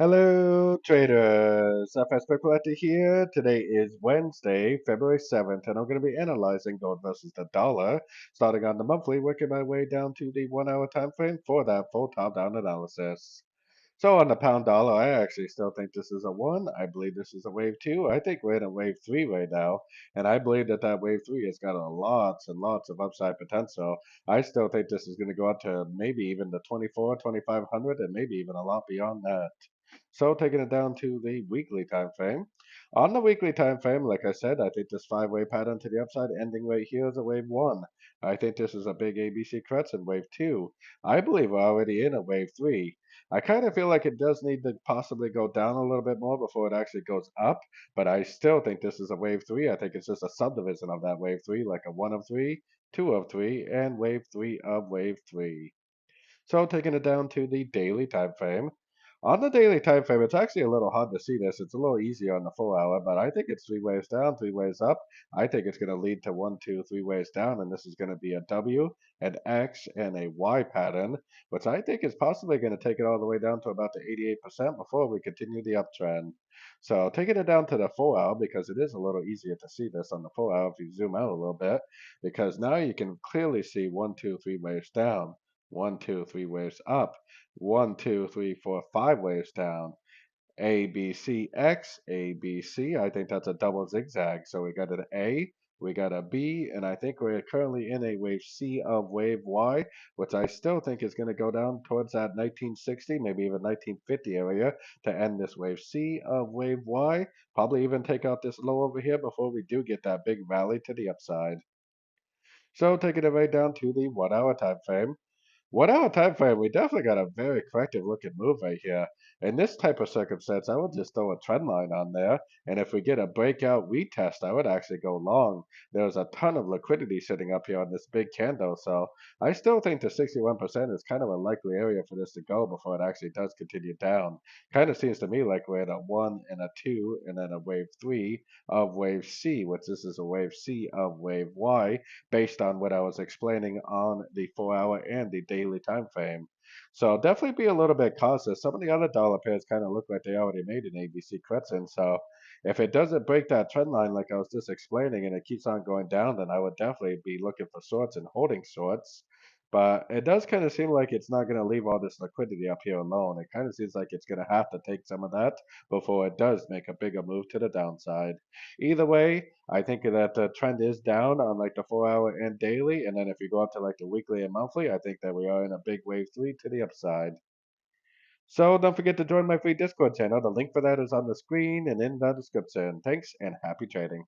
Hello, traders. FX Pip Collector here. Today is Wednesday, February 7th, and I'm going to be analyzing gold versus the dollar, starting on the monthly, working my way down to the 1 hour time frame for that full top-down analysis. So on the pound dollar, I actually still think this is a 1. I believe this is a wave 2. I think we're in a wave 3 right now, and I believe that that wave 3 has got a lots and lots of upside potential. I still think this is going to go up to maybe even the 24, 2500, and maybe even a lot beyond that. So taking it down to the weekly time frame. On the weekly time frame, like I said, I think this five-way pattern to the upside ending right here is a wave 1. I think this is a big ABC crescent wave 2. I believe we're already in a wave 3. I kind of feel like it does need to possibly go down a little bit more before it actually goes up, but I still think this is a wave 3. I think it's just a subdivision of that wave 3, like a 1 of 3, 2 of 3, and wave 3 of wave 3. So taking it down to the daily time frame. On the daily time frame, it's actually a little hard to see this. It's a little easier on the full hour, but I think it's three ways down, three ways up. I think it's going to lead to one, two, three ways down, and this is going to be a W, an X, and a Y pattern, which I think is possibly going to take it all the way down to about the 88% before we continue the uptrend. So taking it down to the full hour, because it is a little easier to see this on the full hour if you zoom out a little bit, because now you can clearly see one, two, three waves down. One, two, three waves up. One, two, three, four, five waves down. A, B, C, X, A, B, C. I think that's a double zigzag. So we got an A, we got a B, and I think we're currently in a wave C of wave Y, which I still think is going to go down towards that 1960, maybe even 1950 area to end this wave C of wave Y. Probably even take out this low over here before we do get that big rally to the upside. So taking it right down to the 1 hour time frame. 1 hour time frame, we definitely got a very corrective looking move right here. In this type of circumstance, I would just throw a trend line on there. And if we get a breakout retest, I would actually go long. There's a ton of liquidity sitting up here on this big candle. So I still think the 61% is kind of a likely area for this to go before it actually does continue down. Kind of seems to me like we're at a 1 and a 2 and then a wave 3 of wave C, which this is a wave C of wave Y based on what I was explaining on the 4 hour and the daily time frame. So definitely be a little bit cautious. Some of the other dollar pairs kind of look like they already made an ABC crescent. So if it doesn't break that trend line like I was just explaining and it keeps on going down, then I would definitely be looking for shorts and holding shorts. But it does kind of seem like it's not going to leave all this liquidity up here alone. It kind of seems like it's going to have to take some of that before it does make a bigger move to the downside. Either way, I think that the trend is down on like the 4 hour and daily. And then if you go up to like the weekly and monthly, I think that we are in a big wave 3 to the upside. So don't forget to join my free Discord channel. The link for that is on the screen and in the description. Thanks and happy trading.